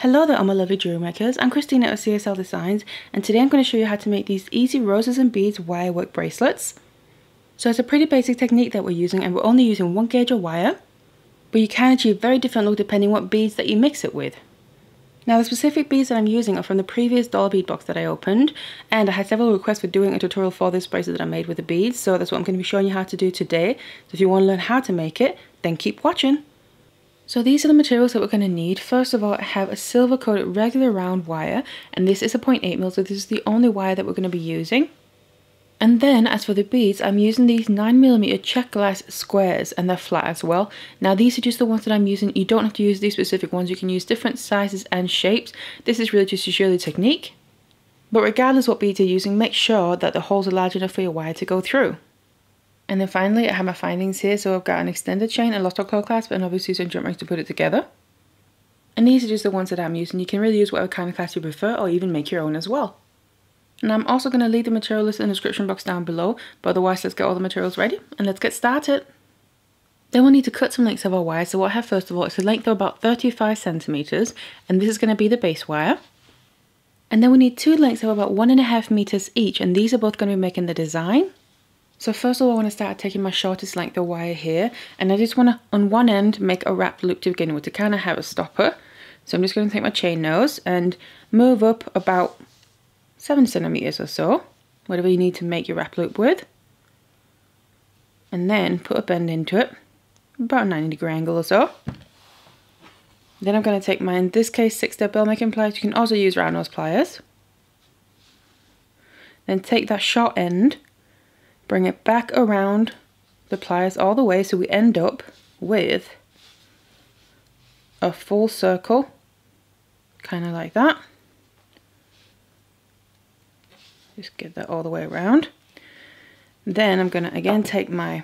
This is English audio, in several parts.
Hello there, all my lovely jewelry makers. I'm Christina of CSLdesigns, and today I'm going to show you how to make these easy roses and beads wire work bracelets. So it's a pretty basic technique that we're using, and we're only using 1 gauge of wire, but you can achieve very different look depending what beads that you mix it with. Now the specific beads that I'm using are from the previous doll bead box that I opened, and I had several requests for doing a tutorial for this bracelet that I made with the beads, so that's what I'm going to be showing you how to do today. So if you want to learn how to make it, then keep watching. So these are the materials that we're going to need. First of all, I have a silver coated regular round wire, and this is a 0.8mm, so this is the only wire that we're going to be using. And then as for the beads, I'm using these 9mm check glass squares, and they're flat as well. Now these are just the ones that I'm using. You don't have to use these specific ones, you can use different sizes and shapes. This is really just to show the technique. But regardless what beads you're using, make sure that the holes are large enough for your wire to go through. And then finally I have my findings here, so I've got an extended chain, a lotto claw clasp, and obviously some jump rings to put it together. And these are just the ones that I'm using. You can really use whatever kind of clasp you prefer, or even make your own as well. And I'm also going to leave the material list in the description box down below, but otherwise let's get all the materials ready and let's get started. Then we'll need to cut some lengths of our wire. So what I have first of all is a length of about 35 centimeters, and this is going to be the base wire. And then we need 2 lengths of about 1.5 meters each, and these are both going to be making the design. So first of all, I want to start taking my shortest length of wire here, and I just want to, on one end, make a wrapped loop to begin with to kind of have a stopper. So I'm just going to take my chain nose and move up about 7 centimeters or so, whatever you need to make your wrap loop with. And then put a bend into it, about a 90-degree angle or so. Then I'm going to take my, in this case, 6-step bell making pliers. You can also use round nose pliers. Then take that short end, bring it back around the pliers all the way, so we end up with a full circle, kind of like that. Just get that all the way around. Then I'm going to again take my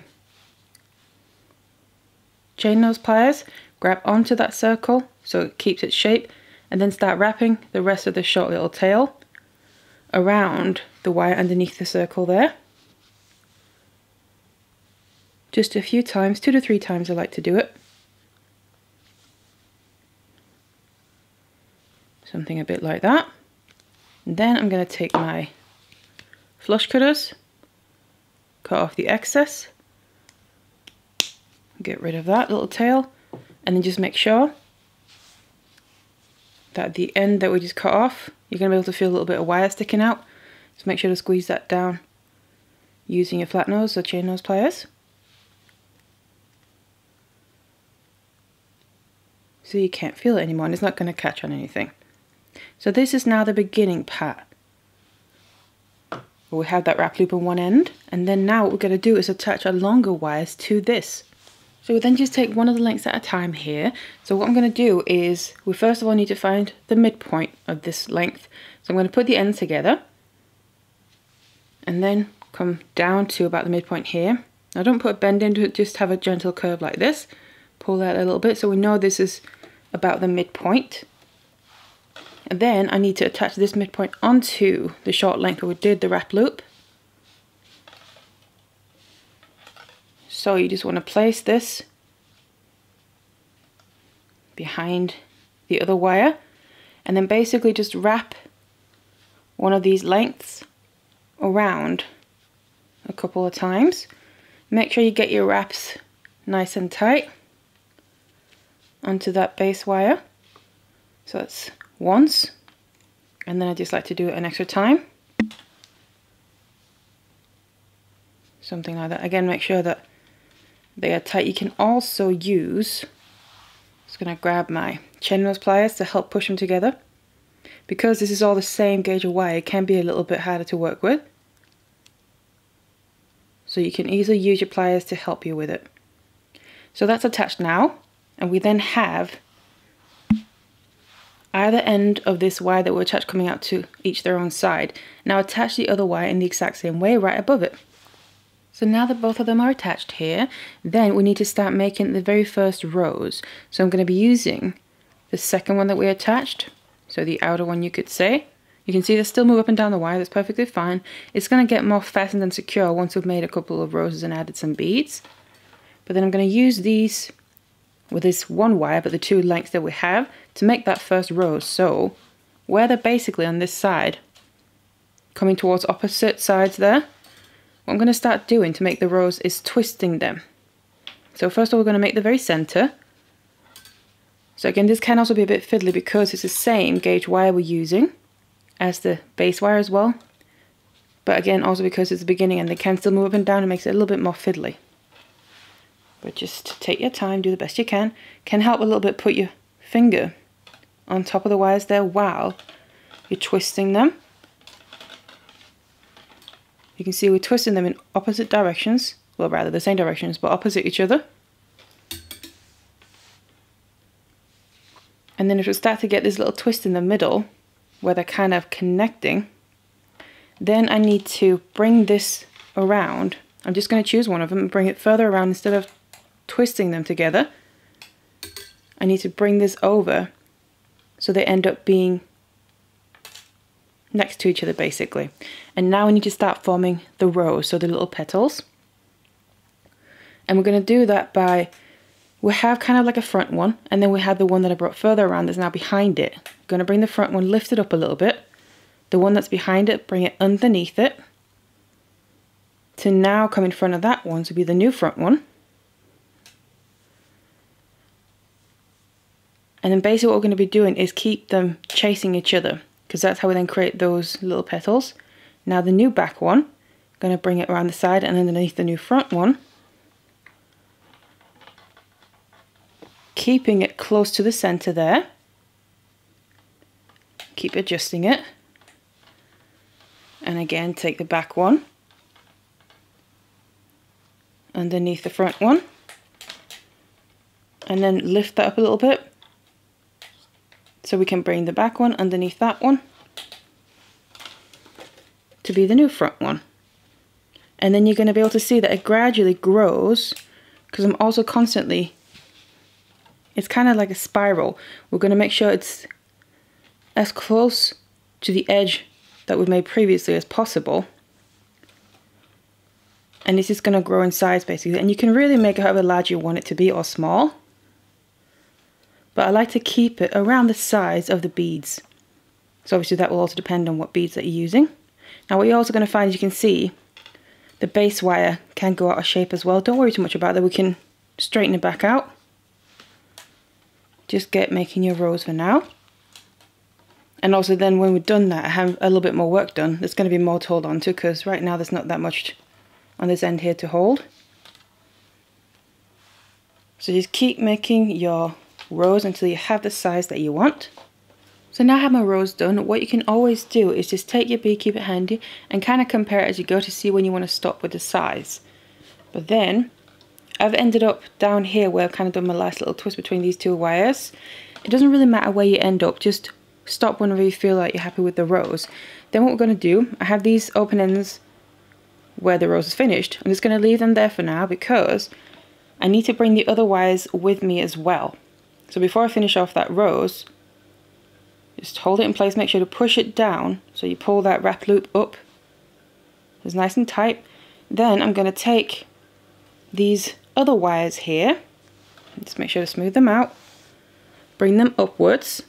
chain nose pliers, grab onto that circle so it keeps its shape, and then start wrapping the rest of the short little tail around the wire underneath the circle there. Just a few times, 2 to 3 times I like to do it. Something a bit like that. And then I'm going to take my flush cutters, cut off the excess, get rid of that little tail, and then just make sure that at the end that we just cut off, you're going to be able to feel a little bit of wire sticking out. Just make sure to squeeze that down using your flat nose or chain nose pliers. So you can't feel it anymore, and it's not going to catch on anything. So this is now the beginning part. We have that wrap loop on one end, and then now what we're going to do is attach our longer wires to this. So we then just take one of the lengths at a time here. So what I'm going to do is, we first of all need to find the midpoint of this length. So I'm going to put the ends together, and then come down to about the midpoint here. Now don't put a bend into it, just have a gentle curve like this. Pull that a little bit so we know this is about the midpoint. And then I need to attach this midpoint onto the short length where we did the wrap loop. So you just want to place this behind the other wire, and then basically just wrap one of these lengths around a couple of times. Make sure you get your wraps nice and tight onto that base wire. So that's once, and then I just like to do it an extra time. Something like that. Again, make sure that they are tight. You can also use, just going to grab my chain nose pliers to help push them together. Because this is all the same gauge of wire, it can be a little bit harder to work with. So you can easily use your pliers to help you with it. So that's attached now, and we then have either end of this wire that we're attached coming out to each their own side. Now attach the other wire in the exact same way right above it. So now that both of them are attached here, then we need to start making the very first rows. So I'm going to be using the second one that we attached, so the outer one you could say. You can see they still move up and down the wire, that's perfectly fine. It's going to get more fastened and secure once we've made a couple of roses and added some beads. But then I'm going to use these with this one wire, but the two lengths that we have to make that first rose. So where they're basically on this side, coming towards opposite sides there, what I'm going to start doing to make the rose is twisting them. So first of all, we're going to make the very center. So again, this can also be a bit fiddly because it's the same gauge wire we're using as the base wire as well. But again, also because it's the beginning and they can still move up and down, it makes it a little bit more fiddly. But just take your time, do the best you can. Can help a little bit put your finger on top of the wires there while you're twisting them. You can see we're twisting them in opposite directions. Well, rather the same directions, but opposite each other. And then if we start to get this little twist in the middle, where they're kind of connecting, then I need to bring this around. I'm just going to choose one of them and bring it further around instead of twisting them together. I need to bring this over so they end up being next to each other basically. And now we need to start forming the rose, so the little petals. And we're going to do that by, we have kind of like a front one, and then we have the one that I brought further around that's now behind it. I'm going to bring the front one, lift it up a little bit. The one that's behind it, bring it underneath it. To now come in front of that one to be the new front one. And then basically what we're going to be doing is keep them chasing each other, because that's how we then create those little petals. Now the new back one, I'm going to bring it around the side and underneath the new front one. Keeping it close to the center there. Keep adjusting it. And again, take the back one underneath the front one. And then lift that up a little bit. So we can bring the back one underneath that one to be the new front one. And then you're going to be able to see that it gradually grows, because I'm also constantly, it's kind of like a spiral. We're going to make sure it's as close to the edge that we've made previously as possible. And it's just going to grow in size basically. And you can really make it however large you want it to be or small. But I like to keep it around the size of the beads. So obviously that will also depend on what beads that you're using. Now what you're also going to find is you can see the base wire can go out of shape as well. Don't worry too much about that. We can straighten it back out. Just get making your rose for now. And also then when we've done that, I have a little bit more work done. There's going to be more to hold on to, because right now there's not that much on this end here to hold. So just keep making your rose until you have the size that you want. So now I have my rose done. What you can always do is just take your bead, keep it handy, and kind of compare it as you go to see when you want to stop with the size. But then I've ended up down here where I've kind of done my last little twist between these two wires. It doesn't really matter where you end up, just stop whenever you feel like you're happy with the rose. Then what we're going to do, I have these open ends where the rose is finished. I'm just going to leave them there for now because I need to bring the other wires with me as well. So before I finish off that rose, just hold it in place, make sure to push it down so you pull that wrap loop up. It's nice and tight. Then I'm going to take these other wires here, just make sure to smooth them out, bring them upwards.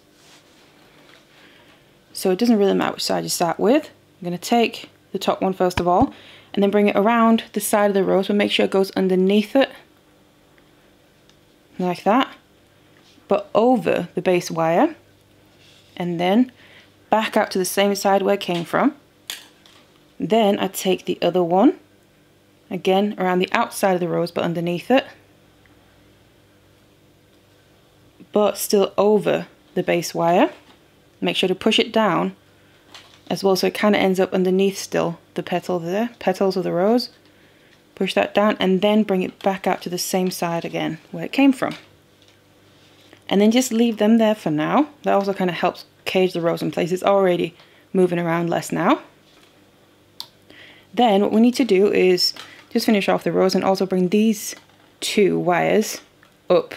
So it doesn't really matter which side you start with. I'm going to take the top one first of all, and then bring it around the side of the rose, but make sure it goes underneath it, like that, but over the base wire, and then back out to the same side where it came from. Then I take the other one, again around the outside of the rose but underneath it, but still over the base wire. Make sure to push it down as well so it kind of ends up underneath still the petal there, petals of the rose. Push that down and then bring it back out to the same side again where it came from. And then just leave them there for now. That also kind of helps cage the rose in place. It's already moving around less now. Then what we need to do is just finish off the rose and also bring these two wires up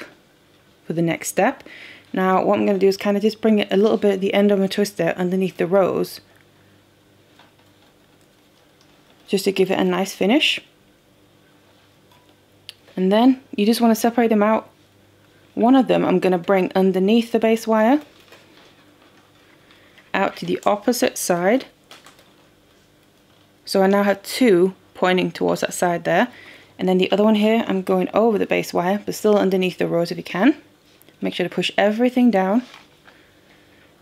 for the next step. Now what I'm going to do is kind of just bring it a little bit at the end of my twister underneath the rose, just to give it a nice finish. And then you just want to separate them out one of them I'm going to bring underneath the base wire out to the opposite side. So I now have two pointing towards that side there. And then the other one here, I'm going over the base wire, but still underneath the rose if you can. Make sure to push everything down.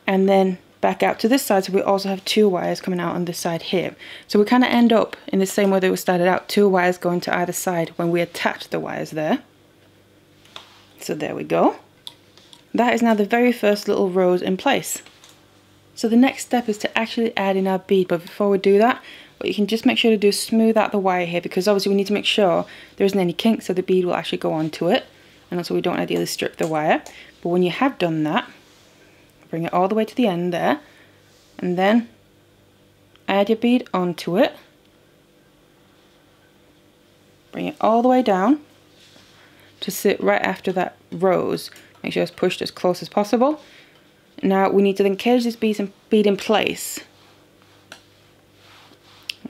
And then back out to this side, so we also have two wires coming out on this side here. So we kind of end up in the same way that we started out, two wires going to either side when we attach the wires there. So there we go. That is now the very first little rose in place. So the next step is to actually add in our bead, but before we do that, what you can just make sure to do is smooth out the wire here, because obviously we need to make sure there isn't any kink so the bead will actually go onto it, and also we don't ideally strip the wire. But when you have done that, bring it all the way to the end there, and then add your bead onto it. Bring it all the way down to sit right after that rose. Make sure it's pushed as close as possible. Now we need to then cage this bead in place.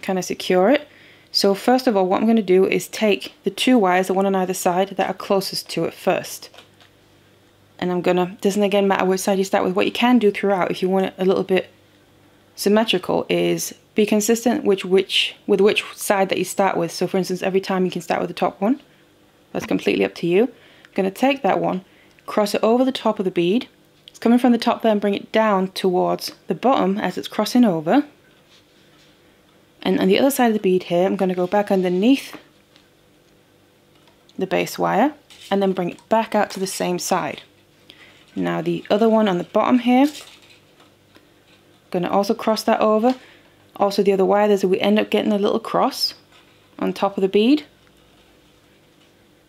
Kind of secure it. So first of all, what I'm going to do is take the two wires, the one on either side, that are closest to it first. And I'm going to, doesn't again matter which side you start with. What you can do throughout, if you want it a little bit symmetrical, is be consistent with which side that you start with. So for instance, every time you can start with the top one. That's completely up to you. I'm going to take that one, cross it over the top of the bead. It's coming from the top there, and bring it down towards the bottom as it's crossing over. And on the other side of the bead here, I'm going to go back underneath the base wire and then bring it back out to the same side. Now the other one on the bottom here, I'm going to also cross that over. Also the other wire, we end up getting a little cross on top of the bead.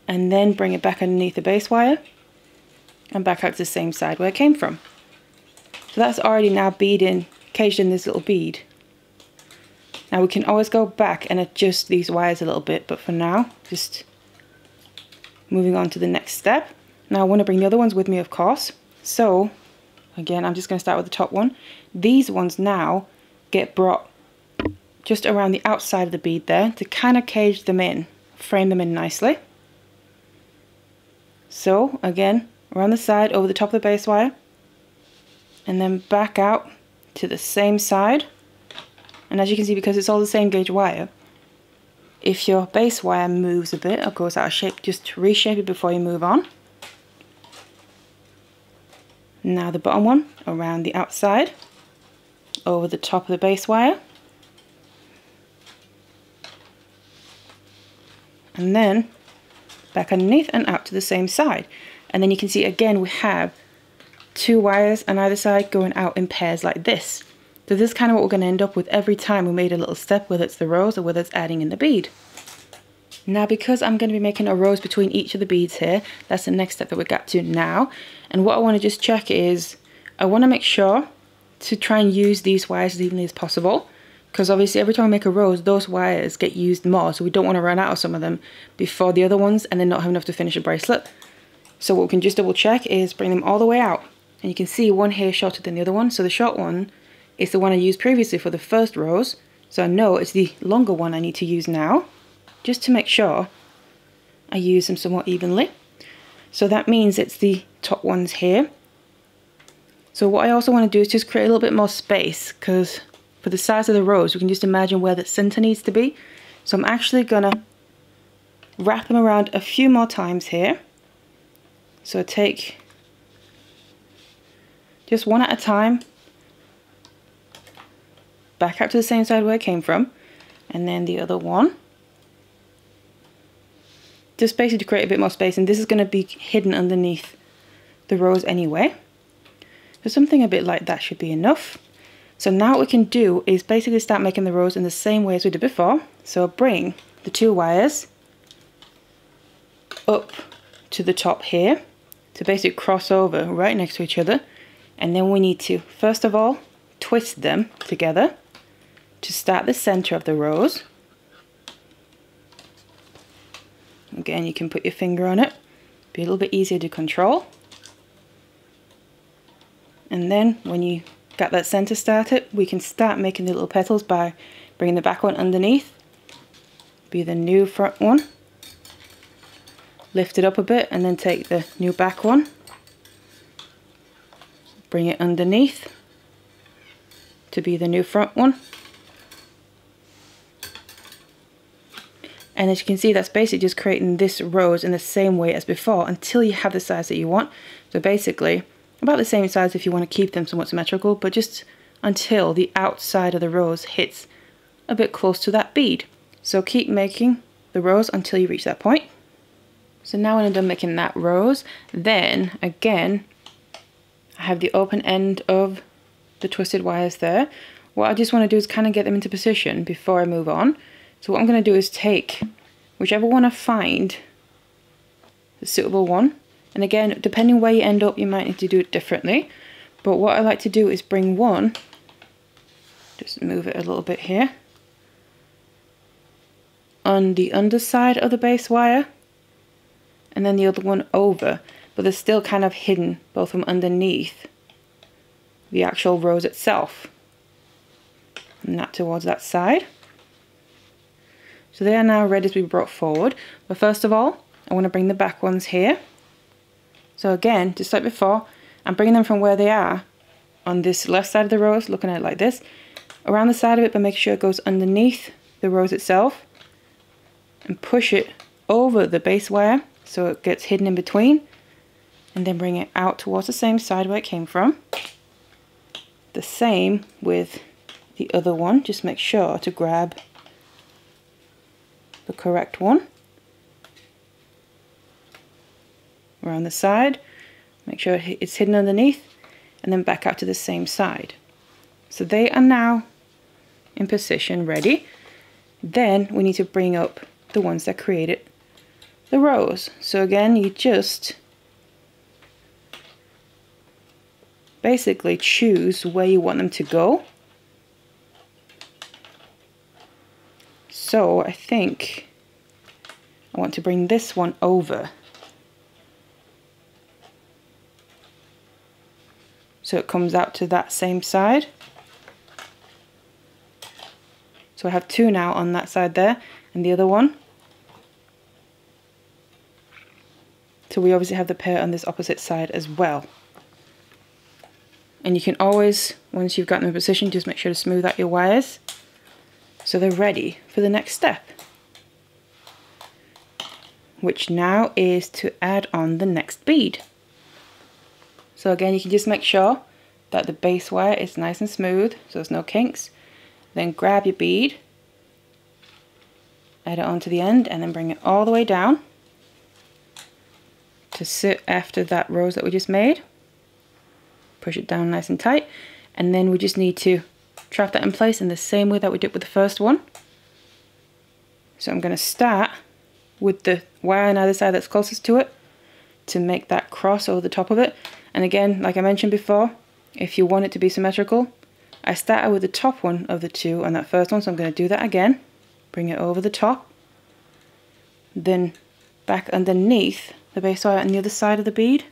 And then bring it back underneath the base wire and back out to the same side where it came from. So that's already now caged in this little bead. Now we can always go back and adjust these wires a little bit, but for now, just moving on to the next step. Now I want to bring the other ones with me, of course. So again, I'm just going to start with the top one. These ones now get brought just around the outside of the bead there to kind of cage them in, frame them in nicely. So again, around the side, over the top of the base wire, and then back out to the same side. And as you can see, because it's all the same gauge wire, if your base wire moves a bit or goes out of shape, just reshape it before you move on. Now the bottom one, around the outside, over the top of the base wire. And then back underneath and out to the same side. And then you can see again we have two wires on either side going out in pairs like this. So this is kind of what we're going to end up with every time we made a little step, whether it's the rose or whether it's adding in the bead. Now because I'm going to be making a rose between each of the beads here, that's the next step that we got to now. And what I want to just check is, I want to make sure to try and use these wires as evenly as possible. Because obviously every time we make a rose, those wires get used more, so we don't want to run out of some of them before the other ones and then not have enough to finish a bracelet. So what we can just double check is bring them all the way out. And you can see one here shorter than the other one, so the short one is the one I used previously for the first rose, so I know it's the longer one I need to use now, just to make sure I use them somewhat evenly. So that means it's the top ones here. So what I also want to do is just create a little bit more space, because for the size of the rose, we can just imagine where the center needs to be. So I'm actually gonna wrap them around a few more times here. So I take just one at a time, back out to the same side where I came from, and then the other one. Just basically to create a bit more space, and this is going to be hidden underneath the rose anyway. So something a bit like that should be enough. So now what we can do is basically start making the rose in the same way as we did before. So I'll bring the two wires up to the top here to basically cross over right next to each other, and then we need to first of all twist them together to start the center of the rose. Again, you can put your finger on it, be a little bit easier to control. And then when you got that center started, we can start making the little petals by bringing the back one underneath, be the new front one, lift it up a bit and then take the new back one, bring it underneath to be the new front one. And as you can see, that's basically just creating this rose in the same way as before until you have the size that you want. So basically, about the same size if you want to keep them somewhat symmetrical, but just until the outside of the rose hits a bit close to that bead. So keep making the rose until you reach that point. So now when I'm done making that rose, then again, I have the open end of the twisted wires there. What I just want to do is kind of get them into position before I move on. So what I'm going to do is take whichever one I find the suitable one. And again, depending where you end up, you might need to do it differently. But what I like to do is bring one, just move it a little bit here, on the underside of the base wire, and then the other one over. But they're still kind of hidden both from underneath the actual rose itself. And that towards that side. So they are now ready to be brought forward. But first of all, I want to bring the back ones here. So again, just like before, I'm bringing them from where they are on this left side of the rose, looking at it like this, around the side of it, but make sure it goes underneath the rose itself, and push it over the base wire so it gets hidden in between, and then bring it out towards the same side where it came from. The same with the other one, just make sure to grab the correct one around the side, make sure it's hidden underneath, and then back out to the same side. So they are now in position, ready. Then we need to bring up the ones that created the rose. So again, you just basically choose where you want them to go. So I think I want to bring this one over. So it comes out to that same side. So I have two now on that side there, and the other one. So we obviously have the pair on this opposite side as well. And you can always, once you've got them in position, just make sure to smooth out your wires so they're ready for the next step, which now is to add on the next bead. So again, you can just make sure that the base wire is nice and smooth, so there's no kinks. Then grab your bead, add it onto the end, and then bring it all the way down to sit after that rose that we just made. Push it down nice and tight, and then we just need to trap that in place in the same way that we did with the first one. So I'm going to start with the wire on either side that's closest to it to make that cross over the top of it. And again, like I mentioned before, if you want it to be symmetrical, I started with the top one of the two on that first one, so I'm going to do that again. Bring it over the top, then back underneath the base wire on the other side of the bead,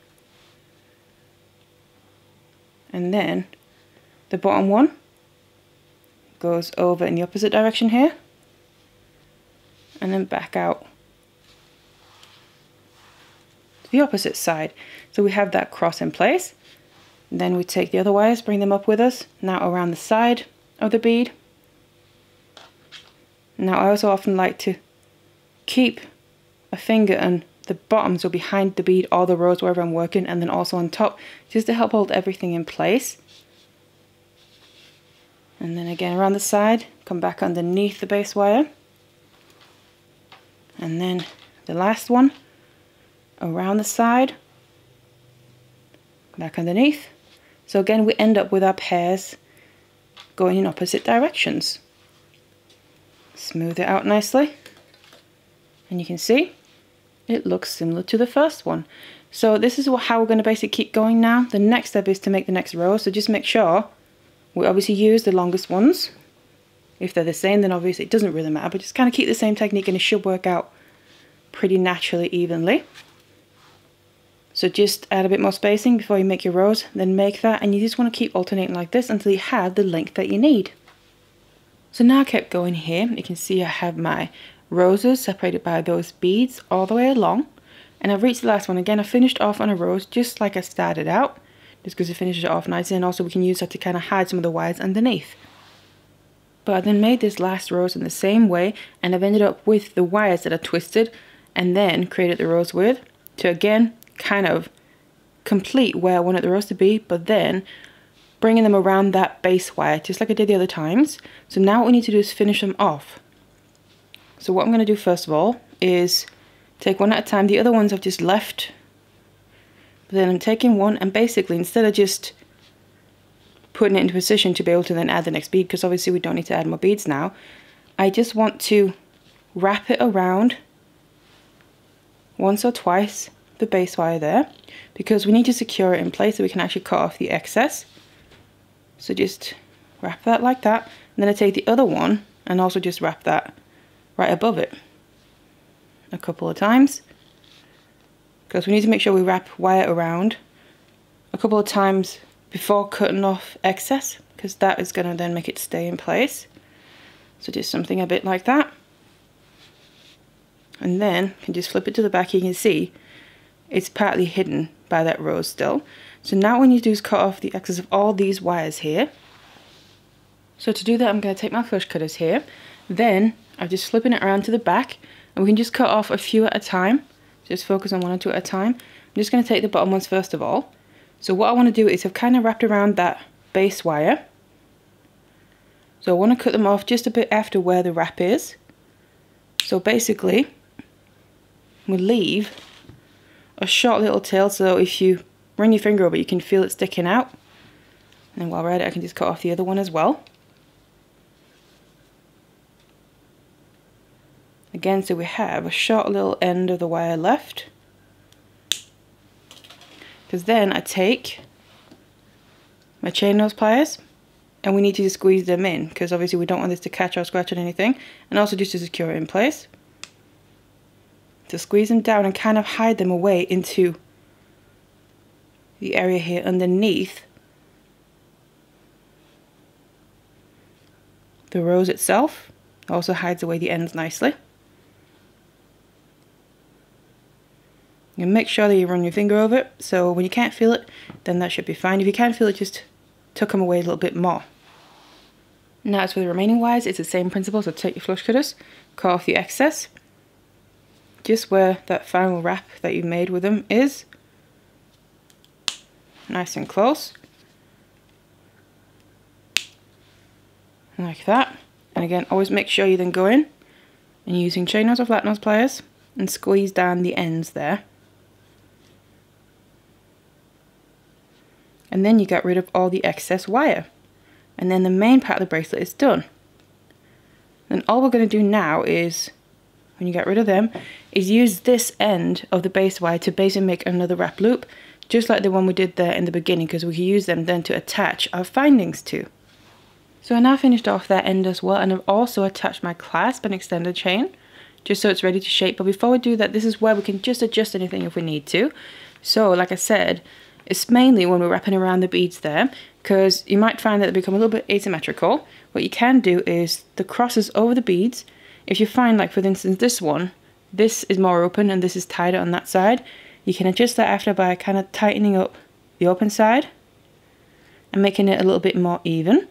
and then the bottom one goes over in the opposite direction here, and then back out to the opposite side. So we have that cross in place. And then we take the other wires, bring them up with us, now around the side of the bead. Now I also often like to keep a finger on the bottom, so behind the bead or the rose wherever I'm working, and then also on top, just to help hold everything in place. And then again around the side, come back underneath the base wire. And then the last one, around the side, back underneath. So again, we end up with our pairs going in opposite directions. Smooth it out nicely, and you can see it looks similar to the first one. So this is how we're going to basically keep going now. The next step is to make the next row, so just make sure we obviously use the longest ones. If they're the same, then obviously it doesn't really matter, but just kind of keep the same technique and it should work out pretty naturally evenly. So just add a bit more spacing before you make your rows, then make that, and you just want to keep alternating like this until you have the length that you need. So now I kept going here. You can see I have my roses separated by those beads all the way along. And I've reached the last one. Again, I finished off on a rose just like I started out, just because it finishes it off nicely, and also we can use that to kind of hide some of the wires underneath. But I then made this last rose in the same way, and I've ended up with the wires that are twisted and then created the rose with, to again kind of complete where I wanted the rose to be, but then bringing them around that base wire just like I did the other times. So now what we need to do is finish them off. So what I'm going to do first of all is take one at a time. The other ones I've just left, but then I'm taking one, and basically instead of just putting it into position to be able to then add the next bead, because obviously we don't need to add more beads now, I just want to wrap it around once or twice the base wire there, because we need to secure it in place so we can actually cut off the excess. So just wrap that like that, and then I take the other one and also just wrap that right above it a couple of times, because we need to make sure we wrap wire around a couple of times before cutting off excess, because that is going to then make it stay in place. So just something a bit like that, and then you can just flip it to the back. You can see it's partly hidden by that rose still. So now what we need to do is cut off the excess of all these wires here. So to do that, I'm going to take my flush cutters here, then I'm just flipping it around to the back, and we can just cut off a few at a time. Just focus on one or two at a time. I'm just going to take the bottom ones first of all. So what I want to do is I've kind of wrapped around that base wire. So I want to cut them off just a bit after where the wrap is. So basically, we leave a short little tail, so if you run your finger over it, you can feel it sticking out. And then while we're at it, I can just cut off the other one as well. Again, so we have a short little end of the wire left. Because then I take my chain nose pliers, and we need to just squeeze them in, because obviously we don't want this to catch or scratch on anything, and also just to secure it in place. To squeeze them down and kind of hide them away into the area here underneath the rose itself. Also hides away the ends nicely. And make sure that you run your finger over it, so when you can't feel it, then that should be fine. If you can feel it, just tuck them away a little bit more. Now as for the remaining wires, it's the same principle, so take your flush cutters, cut off the excess, just where that final wrap that you've made with them is. Nice and close. Like that. And again, always make sure you then go in and using chain nose or flat nose pliers and squeeze down the ends there. And then you get rid of all the excess wire. And then the main part of the bracelet is done. Then all we're going to do now is, when you get rid of them, is use this end of the base wire to basically make another wrap loop, just like the one we did there in the beginning, because we can use them then to attach our findings to. So I now finished off that end as well, and I've also attached my clasp and extended chain, just so it's ready to shape. But before we do that, this is where we can just adjust anything if we need to. So like I said, it's mainly when we're wrapping around the beads there, because you might find that they become a little bit asymmetrical. What you can do is the crosses over the beads. If you find, like for instance this one, this is more open and this is tighter on that side, you can adjust that after by kind of tightening up the open side and making it a little bit more even.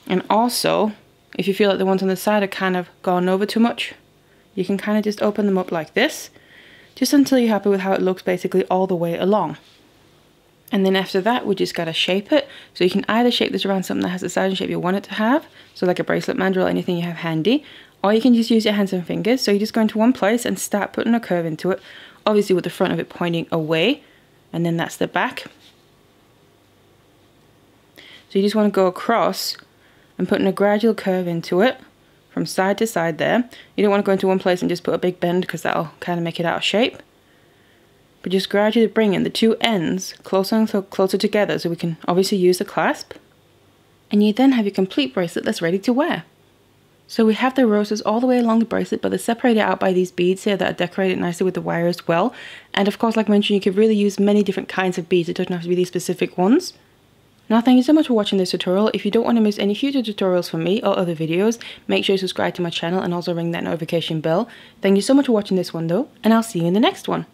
And also, if you feel like the ones on the side are kind of gone over too much, you can kind of just open them up like this, just until you're happy with how it looks basically all the way along. And then after that, we just gotta shape it. So you can either shape this around something that has the size and shape you want it to have, so like a bracelet mandrel or anything you have handy, or you can just use your hands and fingers. So you just go into one place and start putting a curve into it, obviously with the front of it pointing away, and then that's the back. So you just want to go across and putting a gradual curve into it from side to side there. You don't want to go into one place and just put a big bend, because that'll kind of make it out of shape. But just gradually bring in the two ends closer and closer together, so we can obviously use the clasp. And you then have your complete bracelet that's ready to wear. So we have the roses all the way along the bracelet, but they're separated out by these beads here that are decorated nicely with the wire as well. And of course, like I mentioned, you could really use many different kinds of beads. It doesn't have to be these specific ones. Now, thank you so much for watching this tutorial. If you don't want to miss any future tutorials from me or other videos, make sure you subscribe to my channel and also ring that notification bell. Thank you so much for watching this one though, and I'll see you in the next one.